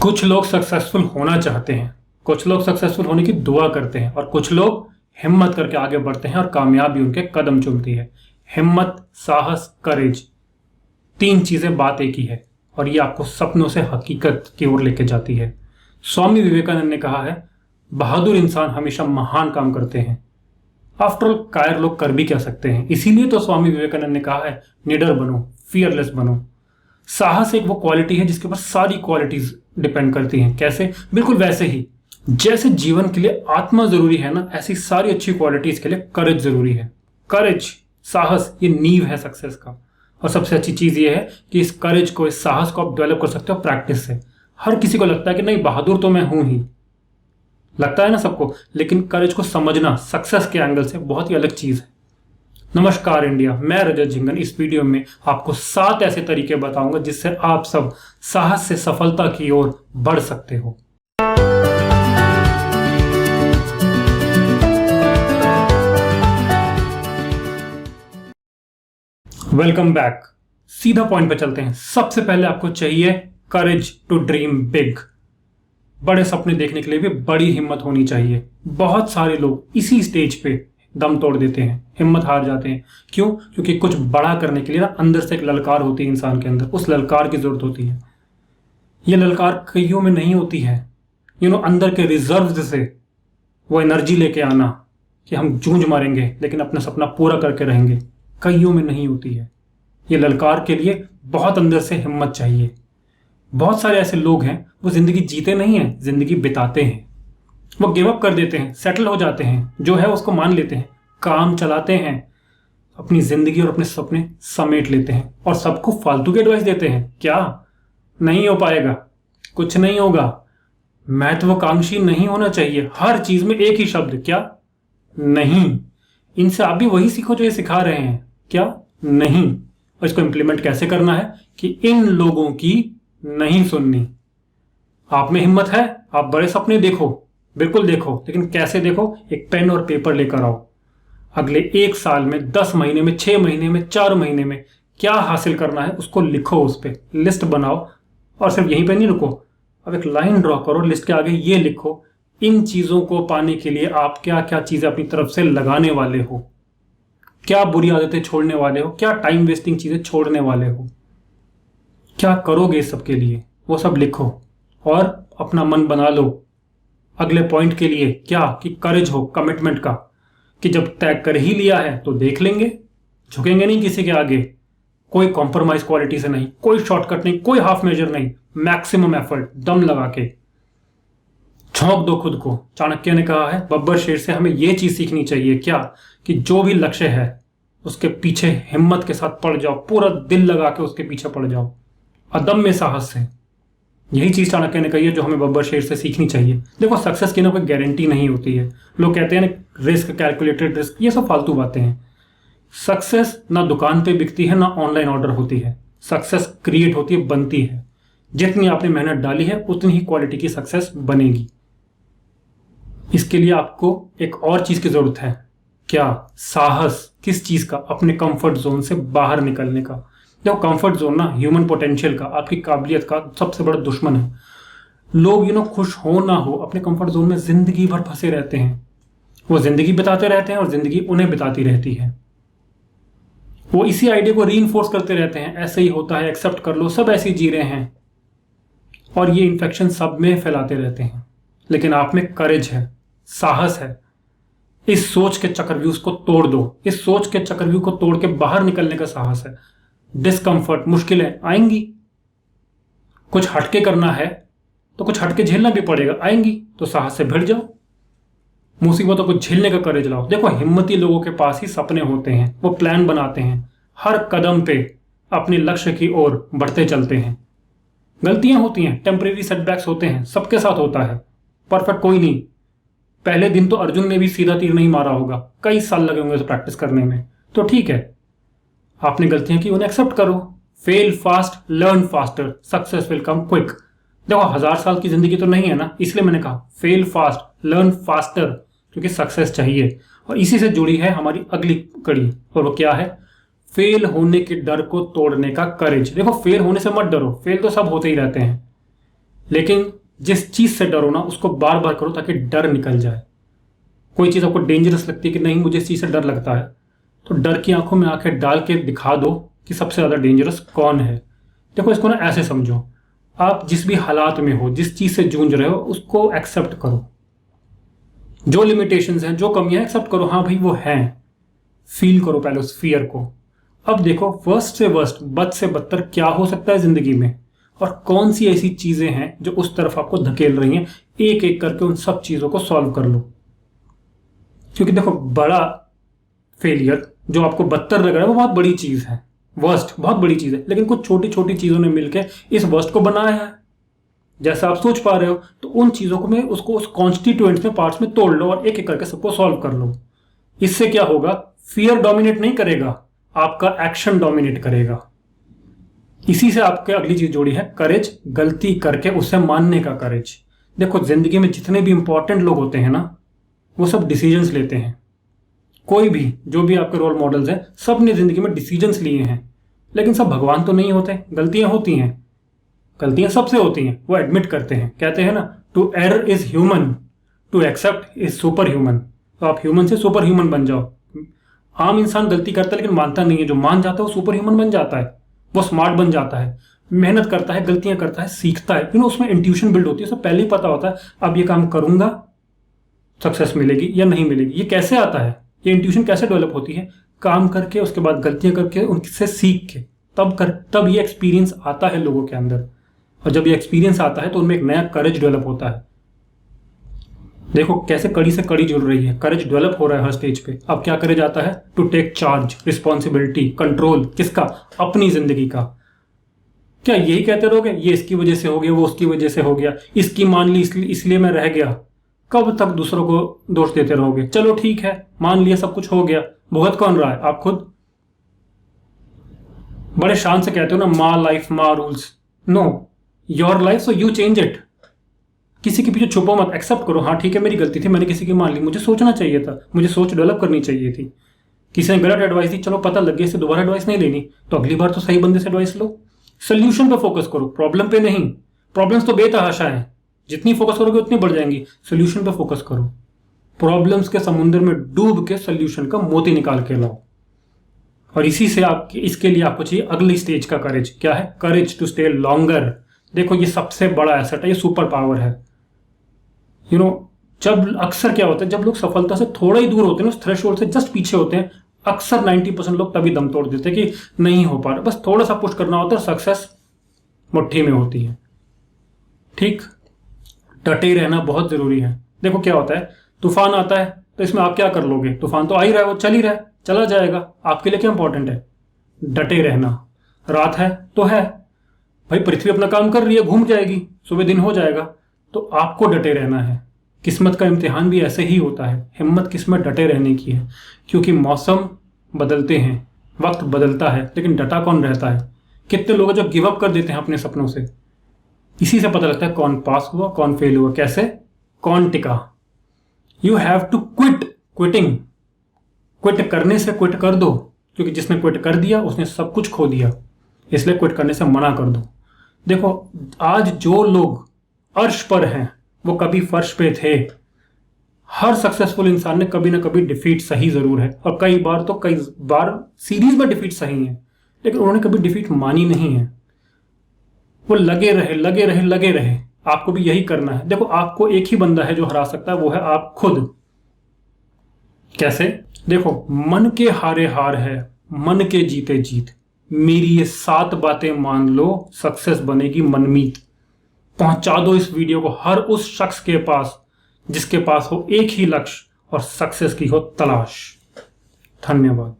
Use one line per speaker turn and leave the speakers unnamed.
कुछ लोग सक्सेसफुल होना चाहते हैं, कुछ लोग सक्सेसफुल होने की दुआ करते हैं और कुछ लोग हिम्मत करके आगे बढ़ते हैं और कामयाबी उनके कदम चूमती है। हिम्मत, साहस, करेज, तीन चीजें बात एक ही है और ये आपको सपनों से हकीकत की ओर लेके जाती है। स्वामी विवेकानंद ने कहा है, बहादुर इंसान हमेशा महान काम करते हैं। आफ्टर ऑल कायर लोग कर भी क्या सकते हैं। इसीलिए तो स्वामी विवेकानंद ने कहा है, निडर बनो, फियरलेस बनो। साहस एक वो क्वालिटी है जिसके ऊपर सारी क्वालिटीज डिपेंड करती हैं। कैसे? बिल्कुल वैसे ही जैसे जीवन के लिए आत्मा जरूरी है ना, ऐसी सारी अच्छी क्वालिटीज के लिए करेज जरूरी है। करेज, साहस, ये नींव है सक्सेस का। और सबसे अच्छी चीज ये है कि इस करेज को, इस साहस को आप डेवलप कर सकते हो प्रैक्टिस से। हर किसी को लगता है कि नहीं, बहादुर तो मैं हूं ही, लगता है ना सबको, लेकिन करेज को समझना सक्सेस के एंगल से बहुत ही अलग चीज है। नमस्कार इंडिया, मैं रजत झिंगन। इस वीडियो में आपको 7 ऐसे तरीके बताऊंगा जिससे आप सब साहस से सफलता की ओर बढ़ सकते हो। Welcome back. सीधा पॉइंट पे चलते हैं। सबसे पहले आपको चाहिए करेज टू ड्रीम बिग। बड़े सपने देखने के लिए भी बड़ी हिम्मत होनी चाहिए। बहुत सारे लोग इसी स्टेज पे दम तोड़ देते हैं, हिम्मत हार जाते हैं। क्यों? क्योंकि कुछ बड़ा करने के लिए ना अंदर से एक ललकार होती है इंसान के अंदर, उस ललकार की जरूरत होती है। ये ललकार कईयों में नहीं होती है। अंदर के रिजर्व से वो एनर्जी लेके आना कि हम जूझ मारेंगे लेकिन अपना सपना पूरा करके रहेंगे, कईयों में नहीं होती है। ये ललकार के लिए बहुत अंदर से हिम्मत चाहिए। बहुत सारे ऐसे लोग हैं, वो जिंदगी जीते नहीं हैं, जिंदगी बिताते हैं। वो गिव अप कर देते हैं, सेटल हो जाते हैं, जो है उसको मान लेते हैं, काम चलाते हैं, अपनी जिंदगी और अपने सपने समेट लेते हैं और सबको फालतू की एडवाइस देते हैं। क्या? नहीं हो पाएगा, कुछ नहीं होगा, महत्वाकांक्षी नहीं होना चाहिए। हर चीज में एक ही शब्द, क्या? नहीं। इनसे आप भी वही सीखो जो ये सिखा रहे हैं, क्या? नहीं। और इसको इंप्लीमेंट कैसे करना है कि इन लोगों की नहीं सुननी। आप में हिम्मत है, आप बड़े सपने देखो, बिल्कुल देखो, लेकिन कैसे देखो? एक पेन और पेपर लेकर आओ। अगले 1 साल में, 10 महीने में, 6 महीने में, 4 महीने में क्या हासिल करना है उसको लिखो, उस पर लिस्ट बनाओ। और सिर्फ यहीं पे नहीं रुको, अब एक लाइन ड्रॉ करो, लिस्ट के आगे ये लिखो, इन चीजों को पाने के लिए आप क्या क्या चीजें अपनी तरफ से लगाने वाले हो, क्या बुरी आदतें छोड़ने वाले हो, क्या टाइम वेस्टिंग चीजें छोड़ने वाले हो, क्या करोगे इस सब के लिए, वो सब लिखो और अपना मन बना लो अगले पॉइंट के लिए। क्या? कि करेज हो, कमिटमेंट का, कि जब तय कर ही लिया है तो देख लेंगे, झुकेंगे नहीं किसी के आगे। कोई कॉम्प्रोमाइज क्वालिटी से नहीं, कोई शॉर्टकट नहीं, कोई हाफ मेजर नहीं, मैक्सिमम एफर्ट, दम लगा के झोंक दो खुद को। चाणक्य ने कहा है, बब्बर शेर से हमें यह चीज सीखनी चाहिए, क्या? कि जो भी लक्ष्य है उसके पीछे हिम्मत के साथ पड़ जाओ, पूरा दिल लगा के उसके पीछे पड़ जाओ, अदम्य साहस से। यही चीज चाणक्य ने कही है जो हमें बब्बर शेर से सीखनी चाहिए। देखो, सक्सेस की ना कोई गारंटी नहीं होती है। लोग कहते हैं ना रिस्क, कैलकुलेटेड रिस्क, ये सब फालतू बातें हैं। सक्सेस ना दुकान पे बिकती है, ना ऑनलाइन ऑर्डर होती है। सक्सेस क्रिएट होती है, बनती है। जितनी आपने मेहनत डाली है उतनी ही क्वालिटी की सक्सेस बनेगी। इसके लिए आपको एक और चीज की जरूरत है। क्या? साहस। किस चीज का? अपने कंफर्ट जोन से बाहर निकलने का। देखो, कंफर्ट जोन ना ह्यूमन पोटेंशियल का, आपकी काबिलियत का सबसे बड़ा दुश्मन है। लोग खुश हो ना हो, अपने कंफर्ट जोन में जिंदगी भर फंसे रहते हैं। वो जिंदगी बिताते रहते हैं और जिंदगी उन्हें बिताती रहती है। वो इसी आइडिया को रीइंफोर्स करते रहते हैं, ऐसे ही होता है, एक्सेप्ट कर लो, सब ऐसे ही जी रहे हैं, और ये इन्फेक्शन सब में फैलाते रहते हैं। लेकिन आप में करेज है, साहस है। इस सोच के चक्रव्यूह को तोड़ दो। इस सोच के चक्रव्यूह को तोड़ के बाहर निकलने का साहस है। डिस्कंफर्ट, मुश्किलें आएंगी, कुछ हटके करना है तो कुछ हटके झेलना भी पड़ेगा, आएंगी तो साहस से भिड़ जाओ, मुसीबतों को झेलने का करेज लाओ। देखो, हिम्मती लोगों के पास ही सपने होते हैं, वो प्लान बनाते हैं, हर कदम पे अपने लक्ष्य की ओर बढ़ते चलते हैं। गलतियां होती हैं, टेम्परेरी सेटबैक्स होते हैं, सबके साथ होता है, परफेक्ट कोई नहीं। पहले दिन तो अर्जुन ने भी सीधा तीर नहीं मारा होगा, कई साल लगे होंगे उसे प्रैक्टिस करने में। तो ठीक है, आपने गलतियां की, उन्हें एक्सेप्ट करो। Fail fast, learn faster, success will come quick. देखो, 1000 साल की जिंदगी तो नहीं है ना, इसलिए मैंने कहा फेल फास्ट, लर्न फास्टर, क्योंकि सक्सेस चाहिए। और इसी से जुड़ी है हमारी अगली कड़ी, और वो क्या है? फेल होने के डर को तोड़ने का करेज। देखो, फेल होने से मत डरो, फेल तो सब होते ही रहते हैं, लेकिन जिस चीज से डरो ना उसको बार बार करो ताकि डर निकल जाए। कोई चीज आपको डेंजरस लगती है कि नहीं मुझे इस चीज से डर लगता है, तो डर की आंखों में आंखें डाल के दिखा दो कि सबसे ज्यादा डेंजरस कौन है। देखो इसको ना ऐसे समझो, आप जिस भी हालात में हो, जिस चीज से जूझ रहे हो, उसको एक्सेप्ट करो। जो लिमिटेशंस हैं, जो कमियां, एक्सेप्ट करो, हाँ भाई वो हैं। फील करो पहले उस फियर को। अब देखो वर्स्ट से वर्स्ट, बद से बदतर क्या हो सकता है जिंदगी में, और कौन सी ऐसी चीजें हैं जो उस तरफ आपको धकेल रही हैं। एक एक करके उन सब चीजों को सॉल्व कर लो। क्योंकि देखो बड़ा फेलियर जो आपको बदतर लग रहा है वो बहुत बड़ी चीज है, वर्स्ट बहुत बड़ी चीज है, लेकिन कुछ छोटी छोटी चीजों ने मिलकर इस वर्स्ट को बनाया है जैसा आप सोच पा रहे हो। तो उन चीजों को में उसको उस कॉन्स्टिट्यूएंट्स में, पार्ट्स में तोड़ लो और एक एक करके सबको सॉल्व कर लो। इससे क्या होगा, फियर डोमिनेट नहीं करेगा, आपका एक्शन डोमिनेट करेगा। इसी से आपके अगली चीज जोड़ी है करेज, गलती करके उसे मानने का करेज। देखो जिंदगी में जितने भी इंपॉर्टेंट लोग होते हैं ना, वो सब डिसीजंस लेते हैं। कोई भी, जो भी आपके रोल मॉडल्स हैं, सब ने जिंदगी में डिसीजंस लिए हैं। लेकिन सब भगवान तो नहीं होते, गलतियां होती हैं, गलतियां सबसे होती हैं, वो एडमिट करते हैं। कहते हैं ना, to error is human, to accept is super human. तो आप ह्यूमन से सुपर ह्यूमन बन जाओ। आम इंसान गलती करता है लेकिन मानता नहीं है, जो मान जाता है वो सुपर ह्यूमन बन जाता है, वो स्मार्ट बन जाता है, मेहनत करता है, गलतियां करता है, सीखता है। उसमें इंट्यूशन बिल्ड होती है, उसे पहले ही पता होता है अब ये काम करूंगा सक्सेस मिलेगी या नहीं मिलेगी। ये कैसे आता है, ये इंट्यूशन कैसे डेवलप होती है, काम करके, उसके बाद गलतियां करके, उनसे सीख के, तब ये एक्सपीरियंस आता है लोगों के अंदर। और जब ये एक्सपीरियंस आता है तो उनमें एक नया करेज डेवलप होता है। देखो कैसे कड़ी से कड़ी जुड़ रही है, करेज डेवलप हो रहा है हर स्टेज पे। अब क्या करेज आता है, to take charge, responsibility, control, किसका, अपनी जिंदगी का। क्या यही कहते रहोगे ये इसकी वजह से हो गया, वो उसकी वजह से हो गया, इसकी मान ली इसलिए मैं रह गया। कब तक दूसरों को दोष देते रहोगे। चलो ठीक है, मान लिया सब कुछ हो गया, भुगत कौन रहा है, आप खुद। बड़े शान से कहते हो ना, my life my rules. No, your life so you change it. किसी के पीछे छुपो मत, एक्सेप्ट करो, हाँ ठीक है मेरी गलती थी, मैंने किसी की मान ली, मुझे सोचना चाहिए था, मुझे सोच डेवलप करनी चाहिए थी। किसी ने गलत एडवाइस दी, चलो पता लग गया, इससे दोबारा एडवाइस नहीं लेनी, तो अगली बार तो सही बंदे से एडवाइस लो। सोल्यूशन पे फोकस करो, प्रॉब्लम पे नहीं। प्रॉब्लम्स तो बेतहाशा है, जितनी फोकस करोगे उतनी बढ़ जाएंगी। सोल्यूशन पे फोकस करो, प्रॉब्लम्स के समुद्र में डूब के सोल्यूशन का मोती निकाल के लाओ। और इसी से इसके लिए आपको चाहिए अगली स्टेज का करेज। क्या है, करेज टू स्टे लॉन्गर। देखो ये सबसे बड़ा एसेट है, ये सुपर पावर है। जब अक्सर क्या होता है, जब लोग सफलता से थोड़ा ही दूर होते हैं, उस थ्रेशोल्ड से जस्ट पीछे होते हैं, अक्सर 90% लोग तभी दम तोड़ देते हैं कि नहीं हो पा रहा, बस थोड़ा सा पुश करना होता है, सक्सेस मुट्ठी में होती है। ठीक, डटे रहना बहुत जरूरी है। देखो क्या होता है, तूफान आता है तो इसमें आप क्या कर लोगे, तूफान तो आ ही रहा है, वो चल ही रहा है, चला जाएगा। आपके लिए क्या इंपॉर्टेंट है, डटे रहना। रात है तो है भाई, पृथ्वी अपना काम कर रही है, घूम जाएगी, सुबह दिन हो जाएगा। तो आपको डटे रहना है। किस्मत का इम्तिहान भी ऐसे ही होता है, हिम्मत किस्मत डटे रहने की है। क्योंकि मौसम बदलते हैं, वक्त बदलता है, लेकिन डटा कौन रहता है। कितने लोग जो गिव अप कर देते हैं अपने सपनों से। इसी से पता लगता है कौन पास हुआ, कौन फेल हुआ, कैसे, कौन टिका। You have to quit. Quitting, quit करने से क्विट कर दो, क्योंकि जिसने क्विट कर दिया उसने सब कुछ खो दिया, इसलिए क्विट करने से मना कर दो। देखो आज जो लोग अर्श पर हैं वो कभी फर्श पे थे। हर सक्सेसफुल इंसान ने कभी ना कभी डिफीट सही जरूर है, और कई बार सीरीज में डिफीट सही है, लेकिन उन्होंने कभी डिफीट मानी नहीं है। वो लगे रहे। आपको भी यही करना है। देखो आपको एक ही बंदा है जो हरा सकता है, वो है आप खुद। कैसे, देखो मन के हारे हार है, मन के जीते जीत। मेरी ये 7 बातें मान लो, सक्सेस बनेगी मनमीत। पहुंचा दो इस वीडियो को हर उस शख्स के पास जिसके पास हो एक ही लक्ष्य और सक्सेस की हो तलाश। धन्यवाद।